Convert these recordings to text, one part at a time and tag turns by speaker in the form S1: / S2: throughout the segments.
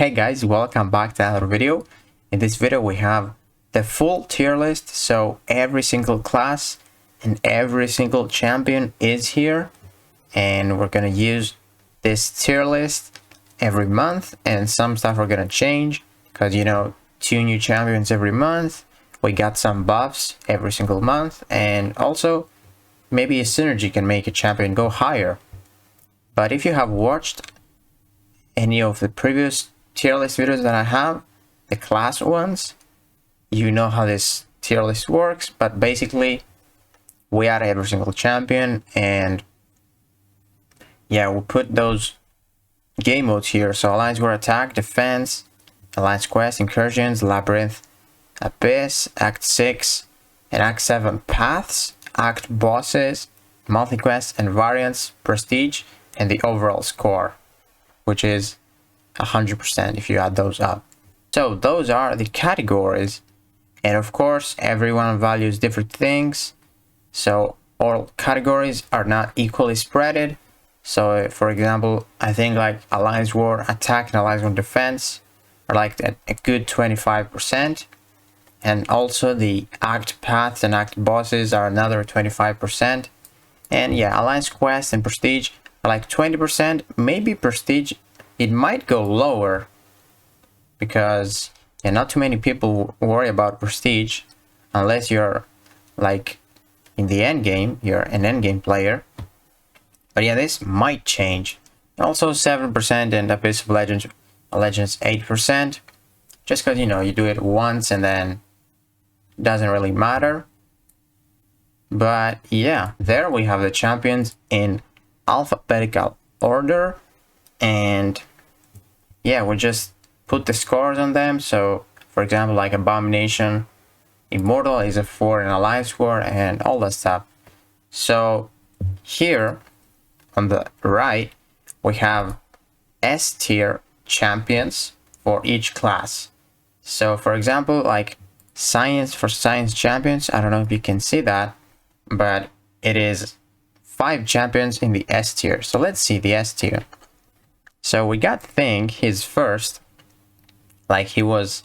S1: Hey guys, welcome back to another video. In this video we have the full tier list, so every single class and every single champion is here, and we're gonna use this tier list every month, and some stuff we're gonna change because two new champions every month. We got some buffs every single month, and also maybe a synergy can make a champion go higher. But if you have watched any of the previous tier list videos that I have, the class ones, you know how this tier list works. But basically we add every single champion, and yeah, we'll put those game modes here. So Alliance War Attack, Defense, Alliance Quest, Incursions, Labyrinth, Abyss, Act 6 and Act 7 Paths, Act Bosses, Monthly Quests and Variants, Prestige, and the overall score, which is 100% if you add those up. So those are the categories, and of course everyone values different things, so all categories are not equally spreaded. So for example, I think like Alliance War Attack and Alliance War Defense are like a good 25%, and also the Act Paths and Act Bosses are another 25%, and yeah, Alliance Quest and Prestige are like 20%. Maybe Prestige, it might go lower because not too many people worry about Prestige unless you're like in the end game, you're an end game player. But yeah, this might change. Also 7% and Abyss of Legends 8%, just because you do it once and then it doesn't really matter. But yeah, there we have the champions in alphabetical order, and yeah, we'll just put the scores on them. So for example, like Abomination Immortal is a 4 in Alliance War and all that stuff. So here on the right we have S tier champions for each class. So for example, like Science champions, I don't know if you can see that, but it is 5 champions in the S tier. So let's see the S tier. So we got Thing, he's first. Like he was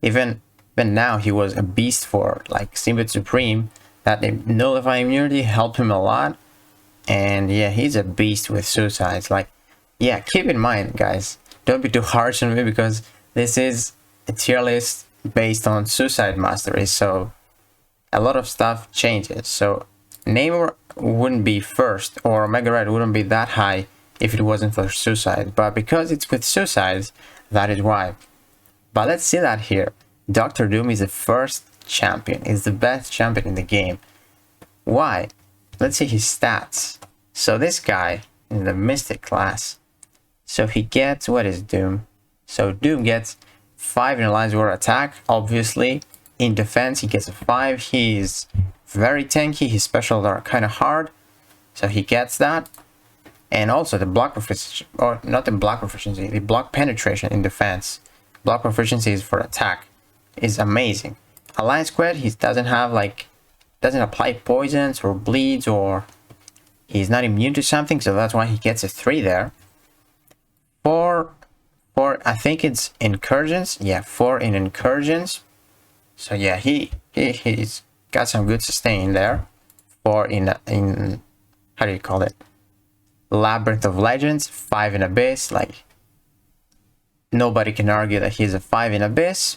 S1: even now he was a beast for like Symbiote Supreme. That nullify immunity helped him a lot, and yeah, he's a beast with suicides. Like yeah, keep in mind guys, don't be too harsh on me because this is a tier list based on suicide masteries, so a lot of stuff changes. So Namor wouldn't be first, or Omega Red wouldn't be that high if it wasn't for suicide, but because it's with suicides, that is why. But let's see that here. Dr. Doom is the first champion, is the best champion in the game. Why? Let's see his stats. So this guy in the Mystic class, so he gets, what is Doom? So Doom gets 5 in Alliance War Attack, obviously. In defense he gets a 5. He's very tanky, his specials are kind of hard, so he gets that. And also the block proficiency, or not the block proficiency, the block penetration in defense. Block proficiency is for attack, is amazing. Alliance Quest, he doesn't have like, doesn't apply poisons or bleeds, or he's not immune to something, so that's why he gets a 3 there. For I think it's incursions, yeah, 4 in incursions. So yeah, he's got some good sustain there. 4 in how do you call it, Labyrinth of Legends, 5 in Abyss. Like nobody can argue that he's a 5 in Abyss.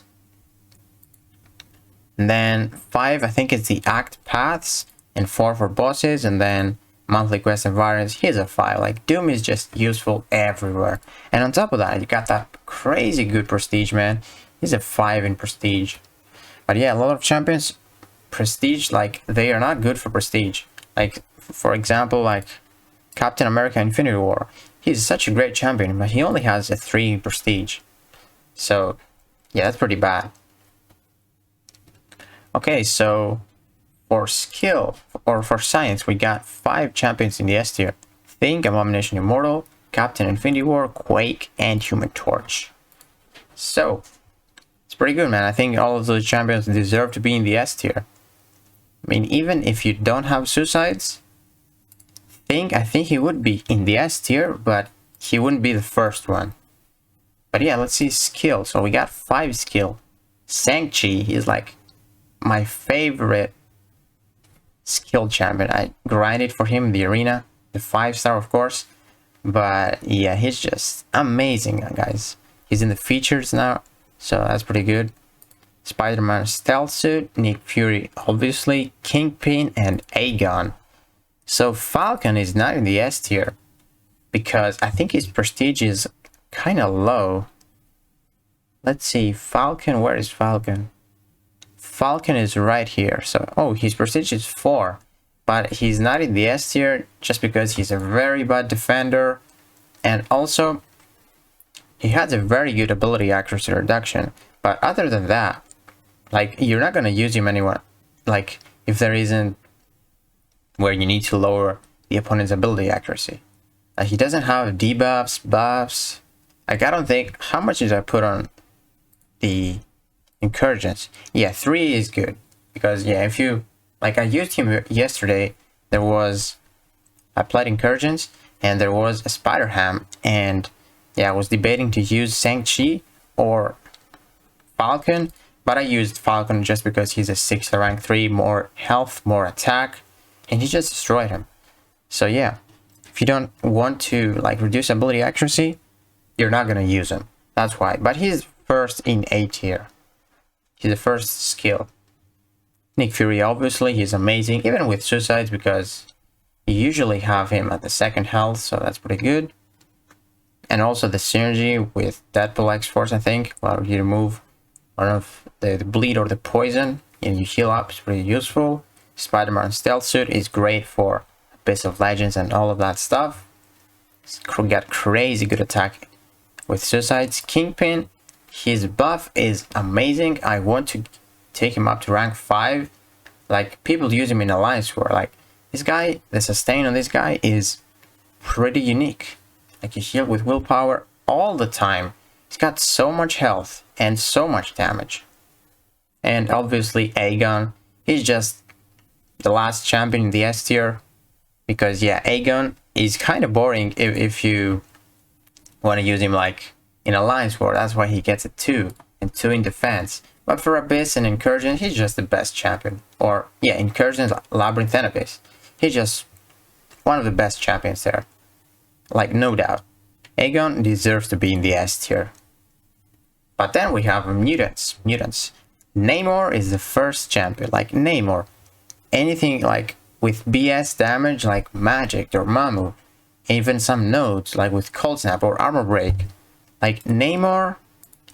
S1: And then 5, I think it's the Act Paths, and 4 for bosses, and then Monthly Quest and Variants, he's a 5. Like Doom is just useful everywhere. And on top of that, you got that crazy good Prestige, man. He's a 5 in Prestige. But yeah, a lot of champions, Prestige, like they are not good for Prestige. Like for example, like Captain America Infinity War, he's such a great champion, but he only has a 3 in Prestige. So yeah, that's pretty bad. Okay, so for skill, or for science, we got 5 champions in the S tier. Think, Abomination Immortal, Captain Infinity War, Quake, and Human Torch. So it's pretty good, man. I think all of those champions deserve to be in the S tier. I mean, even if you don't have suicides, I think he would be in the S tier, but he wouldn't be the first one. But yeah, let's see skill. So we got 5 skill. Shang-Chi, he's like my favorite skill champion. I grinded for him in the arena, the 5-star of course. But yeah, he's just amazing, guys. He's in the features now, so that's pretty good. Spider-Man stealth suit, Nick Fury obviously, Kingpin, and Aegon. So Falcon is not in the S tier because I think his prestige is kind of low. Let's see, Falcon, where is Falcon? Falcon is right here. So, oh, his prestige is 4, but he's not in the S tier just because he's a very bad defender, and also he has a very good ability accuracy reduction. But other than that, like, you're not gonna use him anywhere. Like, if there isn't where you need to lower the opponent's ability accuracy. He doesn't have debuffs, buffs. Like, I don't think, how much did I put on the incursions? Yeah, 3 is good. Because, yeah, if you, like, I used him yesterday, I played incursions, and there was a Spider-Ham, and yeah, I was debating to use Shang-Chi or Falcon, but I used Falcon just because he's a 6th rank 3, more health, more attack, and he just destroyed him. So yeah, if you don't want to like reduce ability accuracy, you're not gonna use him. That's why. But he's first in A tier. He's the first skill. Nick Fury, obviously, he's amazing, even with suicides, because you usually have him at the 2nd health, so that's pretty good. And also the synergy with Deadpool X-Force, I think, where you remove one of the bleed or the poison and you heal up, is pretty useful. Spider-Man stealth suit is great for Abyss of Legends and all of that stuff. He's got crazy good attack with suicides. Kingpin, his buff is amazing. I want to take him up to rank 5. Like, people use him in Alliance War. Like, this guy, the sustain on this guy is pretty unique. Like, you heal with willpower all the time. He's got so much health and so much damage. And obviously Aegon, he's just the last champion in the S tier. Because yeah, Aegon is kind of boring if you want to use him like in Alliance War. That's why he gets a 2 and 2 in defense. But for Abyss and Incursion, he's just the best champion. Or yeah, Incursion, Labyrinth, and Abyss. He's just one of the best champions there. Like, no doubt. Aegon deserves to be in the S tier. But then we have mutants. Namor is the first champion. Like, Namor. Anything like with BS damage like Magic or Mamu. Even some nodes like with Cold Snap or Armor Break. Like, Namor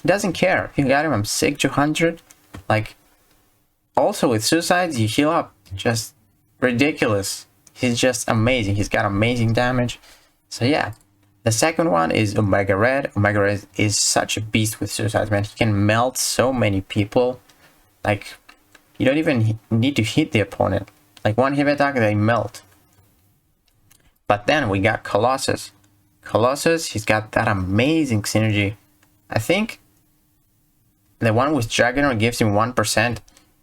S1: doesn't care. If you got him, I'm sick 200. Like, also with suicides, you heal up. Just ridiculous. He's just amazing. He's got amazing damage. So yeah, the second one is Omega Red. Omega Red is such a beast with suicides, man. He can melt so many people. Like, you don't even need to hit the opponent. Like, one hit attack, they melt. But then we got Colossus. Colossus, he's got that amazing synergy. I think the one with Juggernaut gives him 1%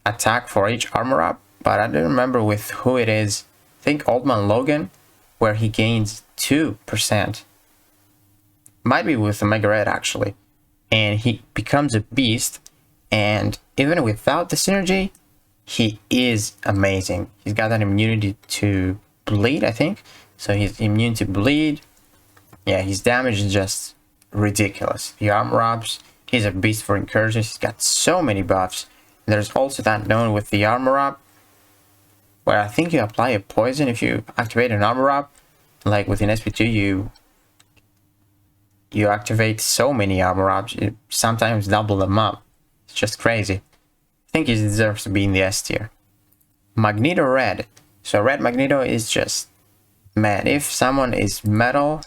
S1: attack for each armor up, but I don't remember with who it is. I think Old Man Logan, where he gains 2%. Might be with Omega Red actually. And he becomes a beast, and even without the synergy, he is amazing. He's got that immunity to bleed, I think. So he's immune to bleed. Yeah, his damage is just ridiculous. The armor ups, he's a beast for incursions. He's got so many buffs. And there's also that known with the armor up, where I think you apply a poison if you activate an armor up. Like within SP2, you activate so many armor ups, you sometimes double them up. It's just crazy. I think he deserves to be in the S tier. Magneto Red. So Red Magneto is just, man, if someone is metal,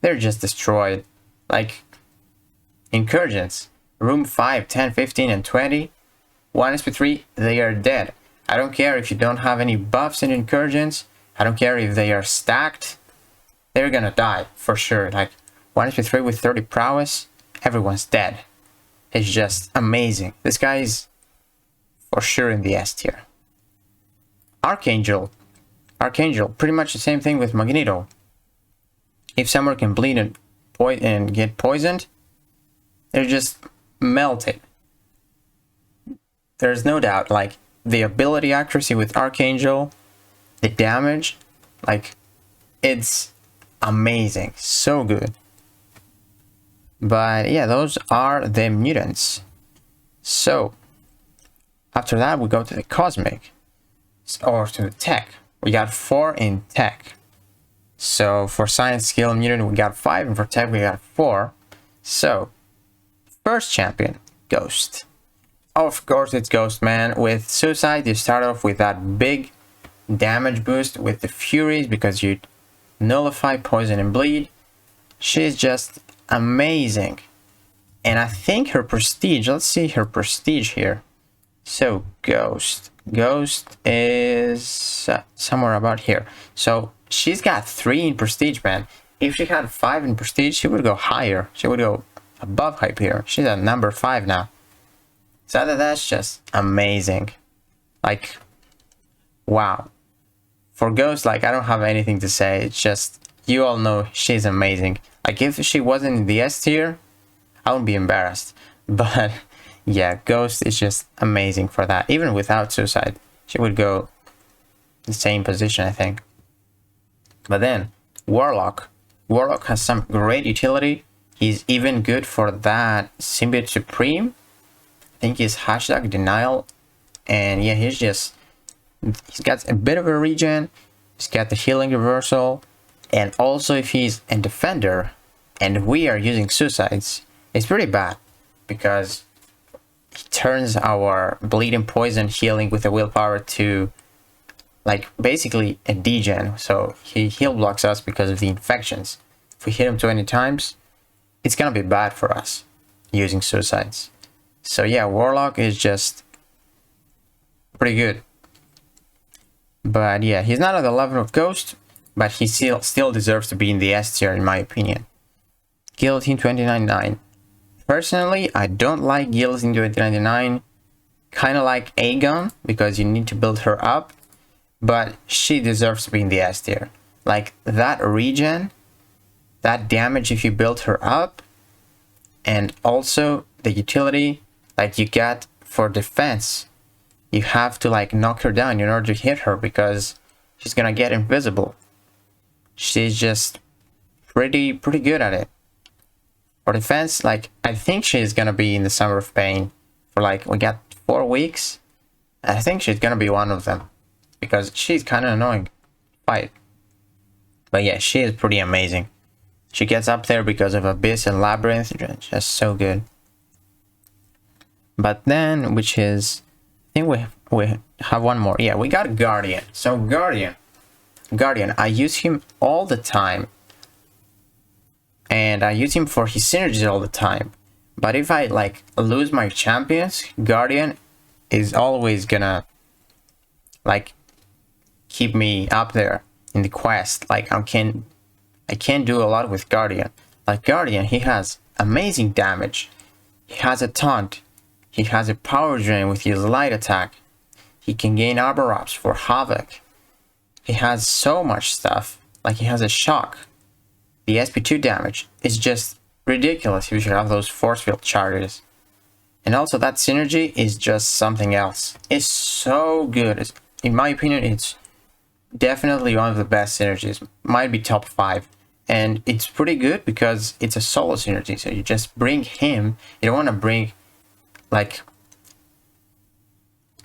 S1: they're just destroyed. Like, incursions, room 5, 10, 15, and 20, 1 SP3, they are dead. I don't care if you don't have any buffs in incursions. I don't care if they are stacked. They're gonna die, for sure. Like, 1 SP3 with 30 prowess, everyone's dead. It's just amazing. This guy is for sure in the S tier. Archangel. Archangel, pretty much the same thing with Magneto. If someone can bleed and get poisoned, They're just melted. There's no doubt, like, the ability accuracy with Archangel, the damage, like, it's amazing. So good. But yeah, those are the mutants. So after that, we go to the cosmic, or to the tech. We got 4 in tech. So for science, skill, and mutant, we got 5, and for tech, we got 4. So first champion, Ghost. Of course, it's Ghost, man. With Suicide, you start off with that big damage boost with the Furies because you nullify, poison, and bleed. She's just amazing. And I think her prestige, let's see her prestige here. So Ghost is somewhere about here. So she's got 3 in prestige, man. If she had 5 in prestige, she would go higher. She would go above hype here. She's at number 5 now. So that's just amazing. Like, wow. For Ghost, like, I don't have anything to say. It's just, you all know she's amazing. Like, if she wasn't in the S tier, I wouldn't be embarrassed. But yeah, Ghost is just amazing for that. Even without Suicide, she would go the same position, I think. But then Warlock. Warlock has some great utility. He's even good for that Symbiote Supreme. I think he's hashtag denial. And yeah, he's got a bit of a regen. He's got the healing reversal. And also, if he's a defender and we are using suicides, it's pretty bad because he turns our bleeding, poison, healing with the willpower to, like, basically a degen. So he heal blocks us because of the infections. If we hit him 20 times, it's gonna be bad for us using suicides. So yeah, Warlock is just pretty good. But yeah, he's not at the level of Ghost, but he still deserves to be in the S tier, in my opinion. Guillotine 2099. Personally, I don't like Guillotine 2099. Kind of like Aegon, because you need to build her up. But she deserves to be in the S tier. Like, that regen, that damage if you build her up, and also the utility, like, you get for defense. You have to, like, knock her down in order to hit her because she's gonna get invisible. She's just pretty good at it. For defense, like, I think she's gonna be in the Summer of Pain for, like, we got 4 weeks. I think she's gonna be one of them because she's kind of annoying to fight. But yeah, she is pretty amazing. She gets up there because of Abyss and Labyrinth, just so good. But then, which is, I think we have one more. Yeah, we got Guardian. So Guardian, I use him all the time. And I use him for his synergies all the time. But if I, like, lose my champions, Guardian is always gonna, like, keep me up there in the quest. Like, I can't do a lot with Guardian. Like, Guardian, he has amazing damage. He has a taunt. He has a power drain with his light attack. He can gain arbor ups for Havoc. He has so much stuff. Like, he has a shock. The SP2 damage is just ridiculous if you should have those force field charges. And also, that synergy is just something else. It's so good. In my opinion, it's definitely one of the best synergies. Might be top 5. And it's pretty good because it's a solo synergy. So you just bring him. You don't want to bring, like,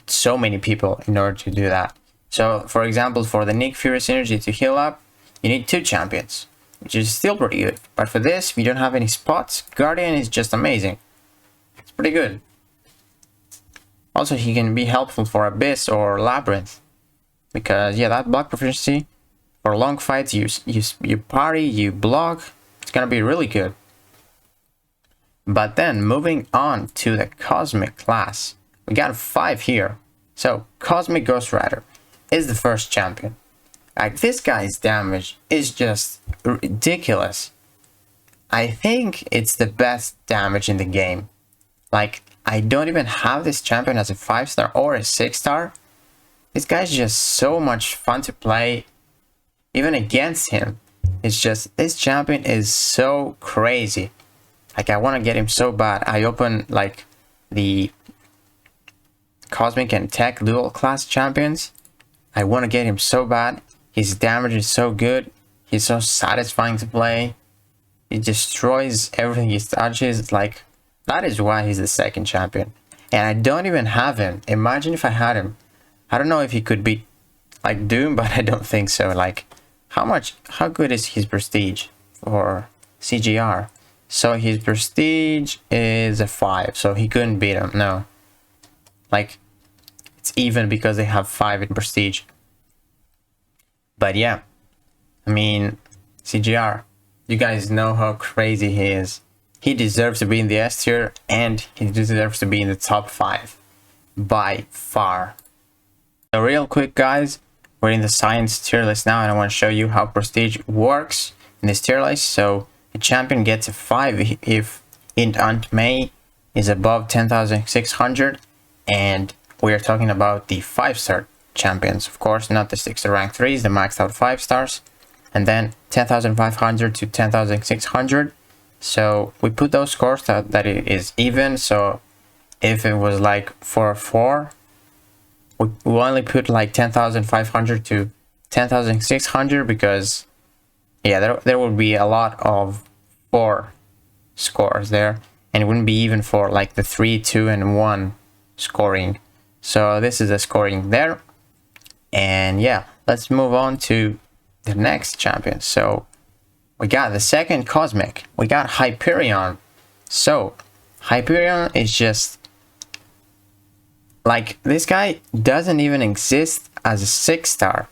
S1: so many people in order to do that. So, for example, for the Nick Fury synergy to heal up, you need 2 champions, which is still pretty good. But for this, if you don't have any spots, Guardian is just amazing. It's pretty good. Also, he can be helpful for Abyss or Labyrinth. Because, yeah, that block proficiency, for long fights, you parry, you block, it's gonna be really good. But then, moving on to the Cosmic class, we got 5 here. So, Cosmic Ghost Rider is the first champion. Like, this guy's damage is just ridiculous. I think it's the best damage in the game. Like, I don't even have this champion as a 5-star or a 6-star. This guy's just so much fun to play, even against him. It's just, this champion is so crazy. Like, I want to get him so bad. I open like the Cosmic and Tech dual class champions. I want to get him so bad. His damage is so good. He's so satisfying to play. He destroys everything he touches. Like, that is why he's the second champion. And I don't even have him. Imagine if I had him. I don't know if he could beat like Doom, but I don't think so. Like, how good is his prestige for CGR? So his prestige is a 5, so he couldn't beat him. No, like, it's even because they have 5 in prestige. But yeah, I mean, CGR, you guys know how crazy he is. He deserves to be in the S tier, and he deserves to be in the top 5 by far. So real quick, guys, we're in the science tier list now, and I want to show you how prestige works in this tier list. So a champion gets a 5 if int Aunt May is above 10,600, and we are talking about the 5-star champions, of course, not the 6-star rank 3s, the maxed out 5 stars, and then 10,500 to 10,600. So we put those scores that it is even. So if it was like 4-4, we only put like 10,500 to 10,600 because, yeah, there would be a lot of 4 scores there, and it wouldn't be even for like the 3, 2, and 1 scoring. So this is the scoring there. And yeah, let's move on to the next champion. So we got the second Cosmic. We got Hyperion. So Hyperion is just like, this guy doesn't even exist as a 6-star.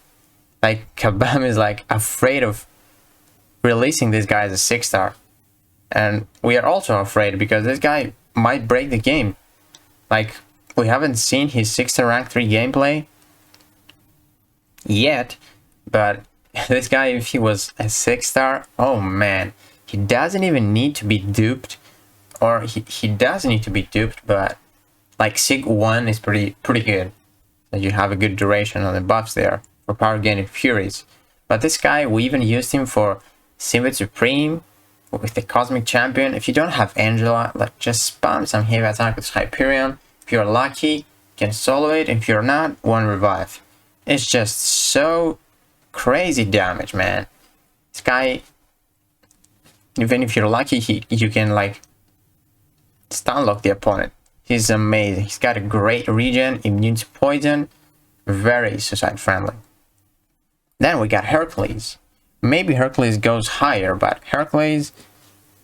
S1: Like, Kabam is like afraid of releasing this guy as a 6-star, and we are also afraid because this guy might break the game. Like, we haven't seen his 6-star rank 3 gameplay yet, but this guy, if he was a 6-star, oh man, he doesn't even need to be duped, or he does need to be duped, but like Sig 1 is pretty good. So you have a good duration on the buffs there for power gain and furies. But this guy, we even used him for Symbiote Supreme with the Cosmic Champion. If you don't have Angela, like, just spam some heavy attack with Hyperion. If you're lucky, you can solo it. If you're not, 1 revive. It's just so crazy damage, man. This guy, even if you're lucky, you can like stun lock the opponent. He's amazing. He's got a great regen, immune to poison, very suicide friendly. Then we got Hercules. Maybe Hercules goes higher, but Hercules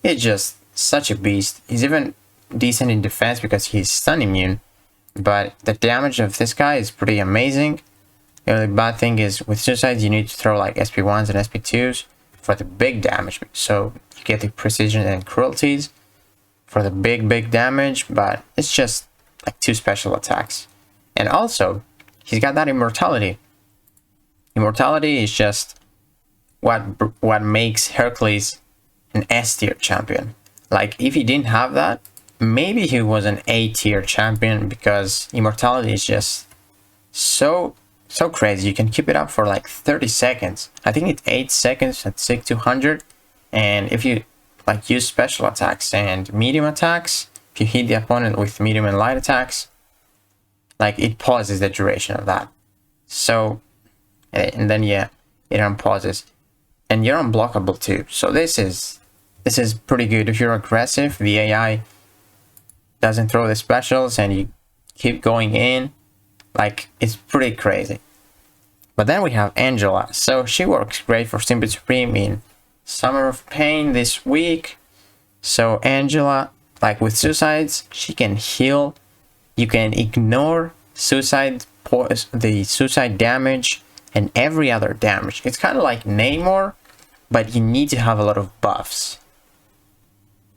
S1: is just such a beast. He's even decent in defense because he's stun immune, but the damage of this guy is pretty amazing. The only bad thing is with suicides, you need to throw like SP1s and SP2s for the big damage, so you get the precision and cruelties for the big damage, but it's just like 2 special attacks. And also, he's got that immortality. Immortality is just what makes Hercules an S tier champion. Like, if he didn't have that, maybe he was an A tier champion, because immortality is just so crazy. You can keep it up for like 30 seconds. I think it's 8 seconds at Sig 200, and if you like use special attacks and medium attacks, if you hit the opponent with medium and light attacks, like, it pauses the duration of that. So, and then yeah, it unpauses, and you're unblockable too. So this is pretty good. If you're aggressive, the AI doesn't throw the specials and you keep going in, like, it's pretty crazy. But then we have Angela. So she works great for Symbiote Supreme in Summer of Pain this week. So Angela, like with suicides, she can heal. You can ignore the suicide damage and every other damage. It's kind of like Namor, but you need to have a lot of buffs.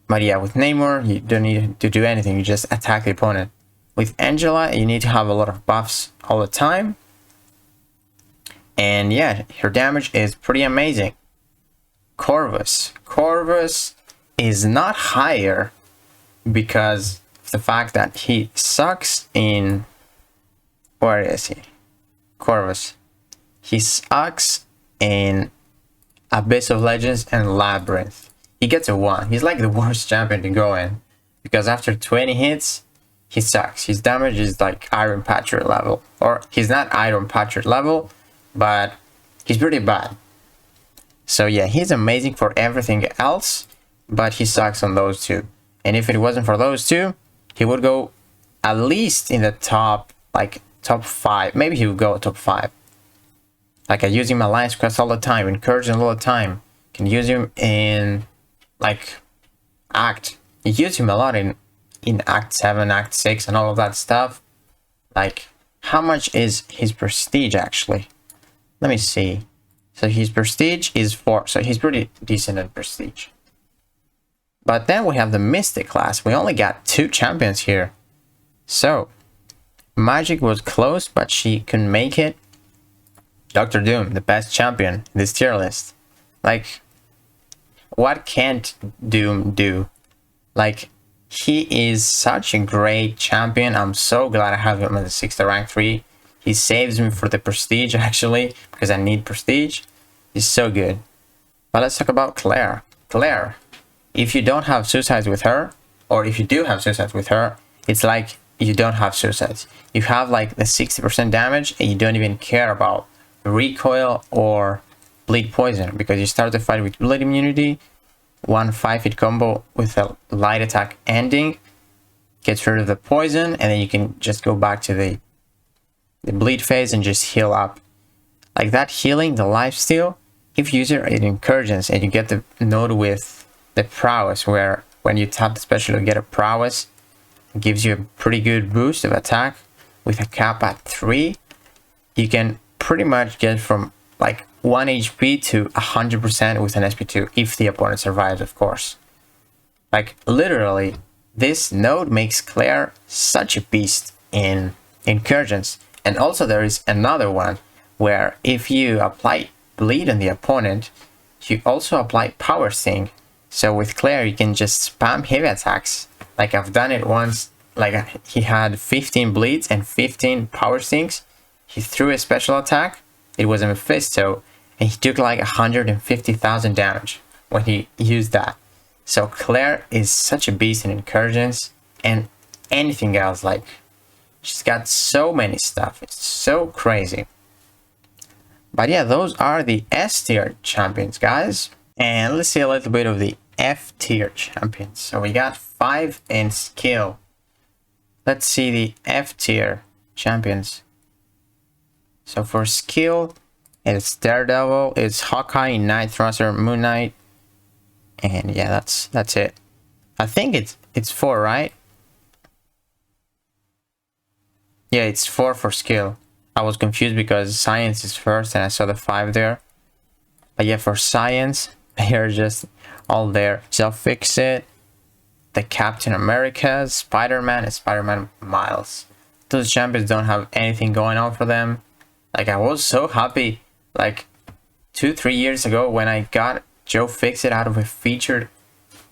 S1: But yeah, with Namor, you don't need to do anything. You just attack the opponent. With Angela, you need to have a lot of buffs all the time. And yeah, her damage is pretty amazing. Corvus is not higher because of the fact that he sucks in... Where is he? Corvus. He sucks in Abyss of Legends and Labyrinth. he gets a 1. He's like the worst champion to go in, because after 20 hits, he sucks. His damage is like Iron Patriot level, or he's not Iron Patriot level, but he's pretty bad. So yeah, he's amazing for everything else, but he sucks on those two. And if it wasn't for those two, he would go at least in the top, like top 5. Maybe he would go top 5. Like I use him in Alliance Quest all the time, Incursion all the time. Can use him in like Act. You use him a lot in Act 7, Act 6 and all of that stuff. Like, how much is his prestige actually? Let me see. So his prestige is 4, so he's pretty decent at prestige. But then we have the Mystic class. We only got 2 champions here. So, Magic was close, but she couldn't make it. Dr. Doom, the best champion in this tier list. Like, what can't Doom do? Like, he is such a great champion. I'm so glad I have him at the 6th rank 3. He saves me for the prestige, actually, because I need prestige. He's so good. But let's talk about Claire. Claire, if you don't have suicides with her, or if you do have suicides with her, it's like you don't have suicides. You have like the 60% damage and you don't even care about recoil or bleed poison, because you start the fight with bleed immunity, 1 5-hit combo with a light attack ending, gets rid of the poison, and then you can just go back to the bleed phase and just heal up. Like that healing, the lifesteal, if you use it in Incursions and you get the node with the prowess, where when you tap the special you get a prowess, it gives you a pretty good boost of attack with a cap at 3, you can pretty much get from like 1 HP to 100% with an SP2 if the opponent survives, of course. Like literally, this node makes Claire such a beast in Incursions. And also there is another one where if you apply bleed on the opponent, you also apply power sting. So with Claire you can just spam heavy attacks. Like I've done it once, like he had 15 bleeds and 15 power stings. He threw a special attack, it was a Mephisto, and he took like 150,000 damage when he used that. So Claire is such a beast in Incursions and anything else. Like, she's got so many stuff, it's so crazy. But yeah, those are the S tier champions, guys. And let's see a little bit of the F tier champions. So we got 5 in skill. Let's see the F tier champions. So for skill, it's Daredevil, it's Hawkeye, Night Thruster, Moon Knight, and yeah, that's it. I think it's 4, right? Yeah, it's 4 for skill. I was confused because science is first and I saw the 5 there. But yeah, for science, they are just all there. Self-Fix-It, the Captain America, Spider-Man, and Spider-Man Miles. Those champions don't have anything going on for them. Like, I was so happy, like, 2-3 years ago when I got Joe Fix-It out of a featured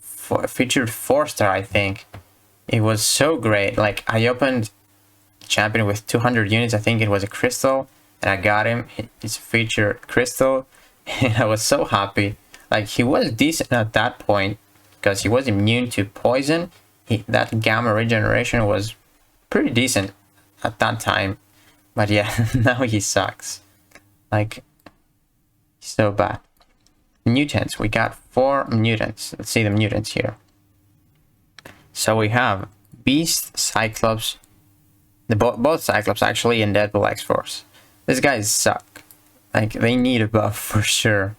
S1: 4-star, I think. It was so great. Like, I opened champion with 200 units, I think it was a crystal, and I got him. It's a featured crystal, and I was so happy. Like, he was decent at that point, because he was immune to poison. That gamma regeneration was pretty decent at that time. But yeah, now he sucks. Like, so bad. Mutants, we got 4 mutants. Let's see the mutants here. So we have Beast, Cyclops, both Cyclops actually, and Deadpool X-Force. These guys suck. Like, they need a buff for sure.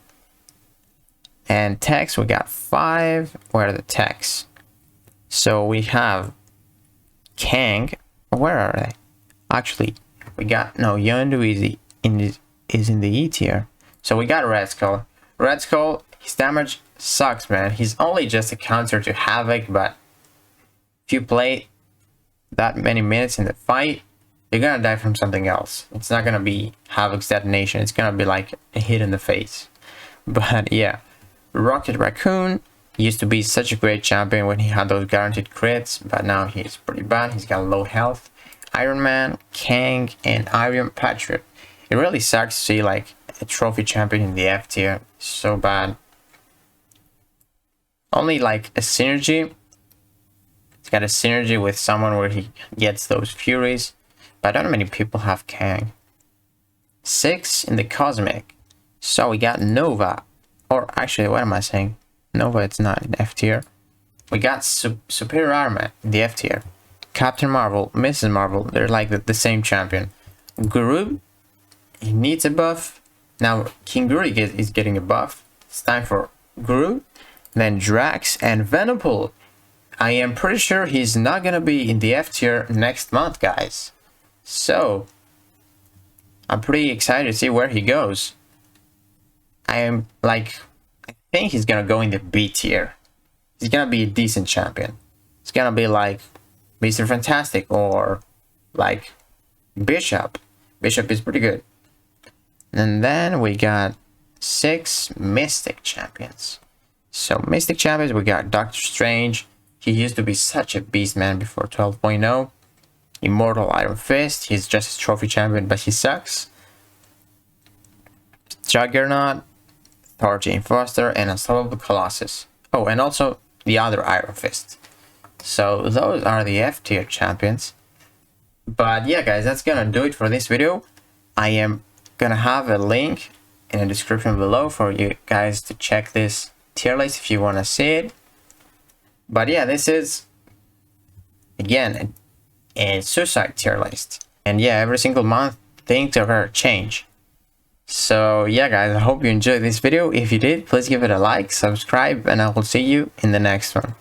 S1: And techs, we got 5. Where are the techs? So we have Kang. Where are they? Actually, we got, no, Yondu is in the E tier. So we got Red Skull. Red Skull, his damage sucks, man. He's only just a counter to Havoc, but if you play that many minutes in the fight, you're gonna die from something else. It's not gonna be Havoc's detonation. It's gonna be like a hit in the face. But yeah, Rocket Raccoon used to be such a great champion when he had those guaranteed crits, but now he's pretty bad. He's got low health. Iron Man, Kang, and Iron Patriot. It really sucks to see like a trophy champion in the F tier. So bad. only like a synergy. It's got a synergy with someone where he gets those furies, but I don't know many people have Kang. 6 in the cosmic. So we got Nova, or actually, what am I saying? Nova, it's not in F tier. We got Superior Armor in the F tier. Captain Marvel, Mrs. Marvel, they're like the same champion. Guru, he needs a buff. Now King Guru is getting a buff. It's time for Guru. Then Drax and Venompool. I am pretty sure he's not gonna be in the F tier next month, guys. So I'm pretty excited to see where he goes. I think he's gonna go in the B tier. He's gonna be a decent champion. It's gonna be like Mr. Fantastic or like Bishop. Bishop is pretty good. And then we got 6 Mystic champions. So Mystic champions, we got Doctor Strange. He used to be such a beast, man, before 12.0. Immortal Iron Fist. He's just a trophy champion, but he sucks. Juggernaut, Thor Jane Foster, and Unstoppable Colossus. Oh, and also the other Iron Fist. So those are the F tier champions. But yeah, guys, that's gonna do it for this video. I am gonna have a link in the description below for you guys to check this tier list if you want to see it. But yeah, this is again a suicide tier list, and yeah, every single month things are gonna change. So yeah, guys, I hope you enjoyed this video. If you did, please give it a like, subscribe, and I will see you in the next one.